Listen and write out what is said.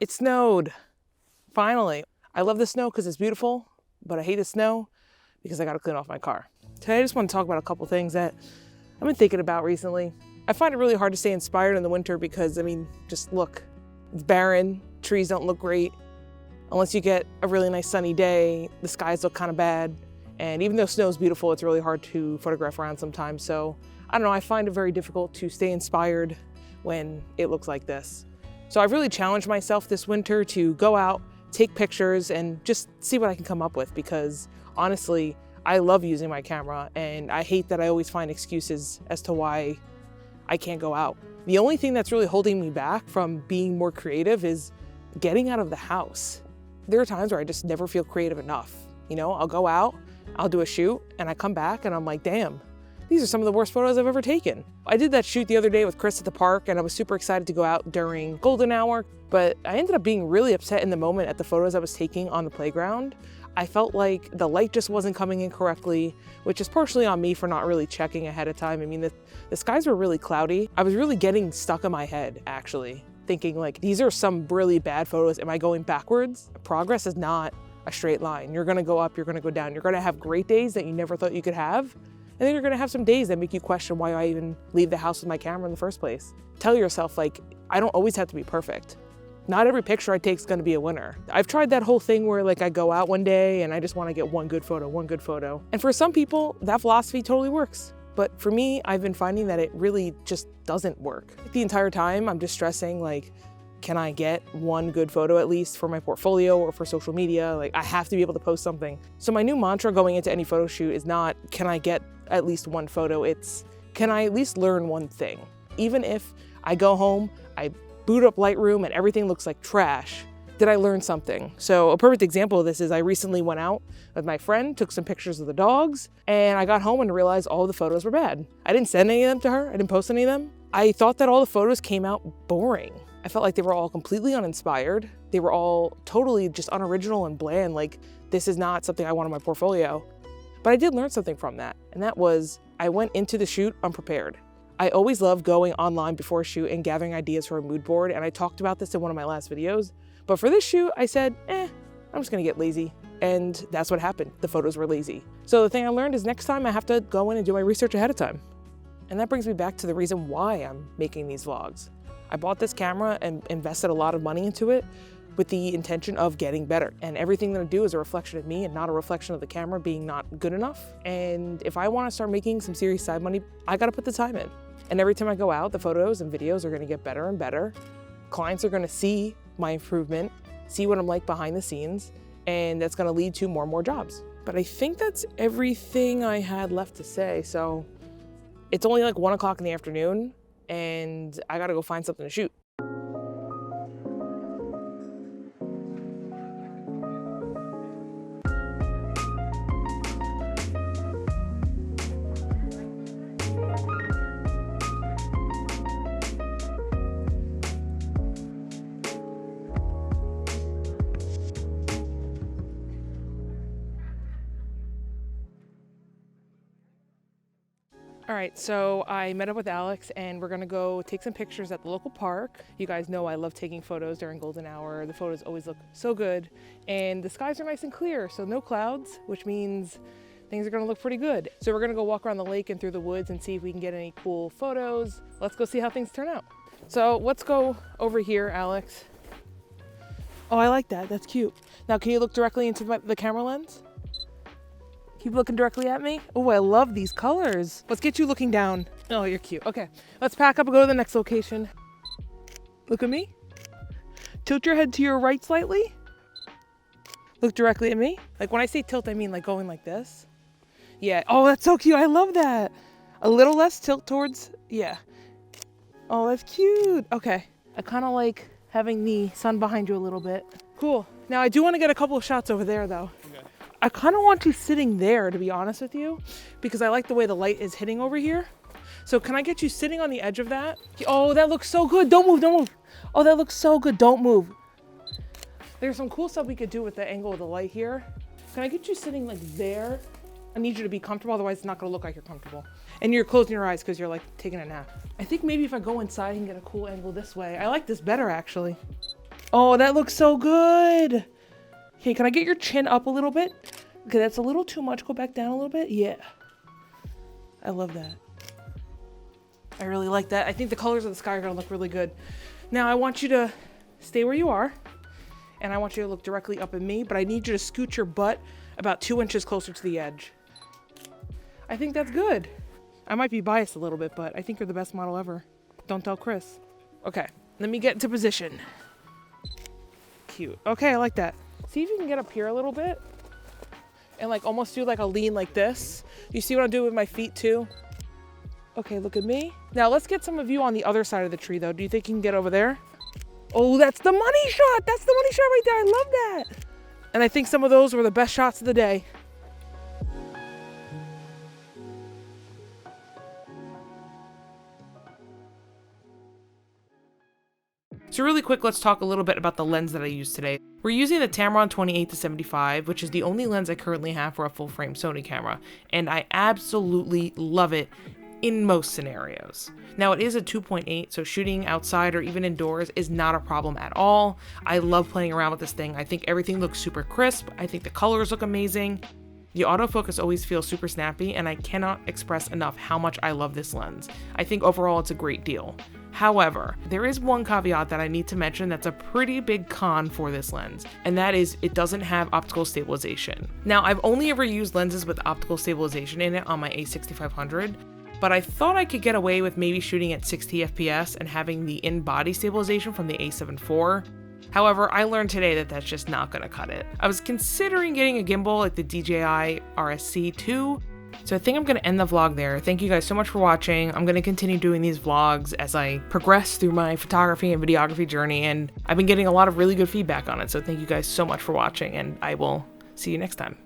It snowed, finally. I love the snow because it's beautiful, but I hate the snow because I gotta clean off my car. Today I just want to talk about a couple things that I've been thinking about recently. I find it really hard to stay inspired in the winter because, I mean, just look, it's barren, trees don't look great. Unless you get a really nice sunny day, the skies look kind of bad. And even though snow is beautiful, it's really hard to photograph around sometimes. So I don't know, I find it very difficult to stay inspired when it looks like this. So I've really challenged myself this winter to go out, take pictures, and just see what I can come up with, because honestly, I love using my camera and I hate that I always find excuses as to why I can't go out. The only thing that's really holding me back from being more creative is getting out of the house. There are times where I just never feel creative enough. You know, I'll go out, I'll do a shoot, and I come back and I'm like, damn, these are some of the worst photos I've ever taken. I did that shoot the other day with Chris at the park and I was super excited to go out during golden hour, but I ended up being really upset in the moment at the photos I was taking on the playground. I felt like the light just wasn't coming in correctly, which is partially on me for not really checking ahead of time. I mean, the skies were really cloudy. I was really getting stuck in my head, actually, thinking like, these are some really bad photos. Am I going backwards? Progress is not a straight line. You're gonna go up, you're gonna go down. You're gonna have great days that you never thought you could have. And then you're gonna have some days that make you question why I even leave the house with my camera in the first place. Tell yourself, like, I don't always have to be perfect. Not every picture I take is gonna be a winner. I've tried that whole thing where like I go out one day and I just wanna get one good photo. And for some people, that philosophy totally works. But for me, I've been finding that it really just doesn't work. The entire time I'm just stressing like, can I get one good photo at least for my portfolio or for social media? Like, I have to be able to post something. So my new mantra going into any photo shoot is not, can I get at least one photo? It's, can I at least learn one thing? Even if I go home, I boot up Lightroom and everything looks like trash, did I learn something? So a perfect example of this is I recently went out with my friend, took some pictures of the dogs, and I got home and realized all the photos were bad. I didn't send any of them to her. I didn't post any of them. I thought that all the photos came out boring. I felt like they were all completely uninspired. They were all totally just unoriginal and bland. Like, this is not something I want in my portfolio. But I did learn something from that. And that was, I went into the shoot unprepared. I always love going online before a shoot and gathering ideas for a mood board. And I talked about this in one of my last videos. But for this shoot, I said, I'm just gonna get lazy. And that's what happened. The photos were lazy. So the thing I learned is next time I have to go in and do my research ahead of time. And that brings me back to the reason why I'm making these vlogs. I bought this camera and invested a lot of money into it with the intention of getting better. And everything that I do is a reflection of me and not a reflection of the camera being not good enough. And if I wanna start making some serious side money, I gotta put the time in. And every time I go out, the photos and videos are gonna get better and better. Clients are gonna see my improvement, see what I'm like behind the scenes, and that's gonna lead to more and more jobs. But I think that's everything I had left to say. So it's only like 1 o'clock in the afternoon and I gotta go find something to shoot. All right, so I met up with Alex and we're gonna go take some pictures at the local park. You guys know I love taking photos during golden hour. The photos always look so good. And the skies are nice and clear, so no clouds, which means things are gonna look pretty good. So we're gonna go walk around the lake and through the woods and see if we can get any cool photos. Let's go see how things turn out. So let's go over here, Alex. Oh, I like that, that's cute. Now can you look directly into the camera lens? Keep looking directly at me. Oh, I love these colors. Let's get you looking down. Oh, you're cute. Okay, let's pack up and go to the next location. Look at me. Tilt your head to your right slightly. Look directly at me. Like when I say tilt, I mean like going like this. Yeah, oh, that's so cute. I love that. A little less tilt towards, yeah. Oh, that's cute. Okay, I kind of like having the sun behind you a little bit. Cool. Now I do want to get a couple of shots over there though. I kind of want you sitting there, to be honest with you, because I like the way the light is hitting over here. So can I get you sitting on the edge of that? Oh, that looks so good. Don't move, don't move. Oh, that looks so good. Don't move. There's some cool stuff we could do with the angle of the light here. Can I get you sitting like there? I need you to be comfortable, otherwise it's not gonna look like you're comfortable. And you're closing your eyes because you're like taking a nap. I think maybe if I go inside and get a cool angle this way, I like this better actually. Oh, that looks so good. Okay, can I get your chin up a little bit? Okay, that's a little too much. Go back down a little bit. Yeah. I love that. I really like that. I think the colors of the sky are gonna look really good. Now I want you to stay where you are, and I want you to look directly up at me, but I need you to scoot your butt about 2 inches closer to the edge. I think that's good. I might be biased a little bit, but I think you're the best model ever. Don't tell Chris. Okay, let me get into position. Cute. Okay, I like that. See if you can get up here a little bit and like almost do like a lean like this. You see what I'm doing with my feet too? Okay, look at me. Now let's get some of you on the other side of the tree though. Do you think you can get over there? Oh, that's the money shot. That's the money shot right there. I love that. And I think some of those were the best shots of the day. So really quick, let's talk a little bit about the lens that I used today. We're using the Tamron 28-75, which is the only lens I currently have for a full frame Sony camera, and I absolutely love it in most scenarios. Now it is a 2.8, so shooting outside or even indoors is not a problem at all. I love playing around with this thing. I think everything looks super crisp. I think the colors look amazing. The autofocus always feels super snappy, and I cannot express enough how much I love this lens. I think overall it's a great deal. However, there is one caveat that I need to mention that's a pretty big con for this lens, and that is it doesn't have optical stabilization. Now, I've only ever used lenses with optical stabilization in it on my A6500, but I thought I could get away with maybe shooting at 60 FPS and having the in-body stabilization from the A7 IV. However, I learned today that that's just not gonna cut it. I was considering getting a gimbal like the DJI RSC2, so I think I'm gonna end the vlog there. Thank you guys so much for watching. I'm gonna continue doing these vlogs as I progress through my photography and videography journey, and I've been getting a lot of really good feedback on it, so thank you guys so much for watching, and I will see you next time.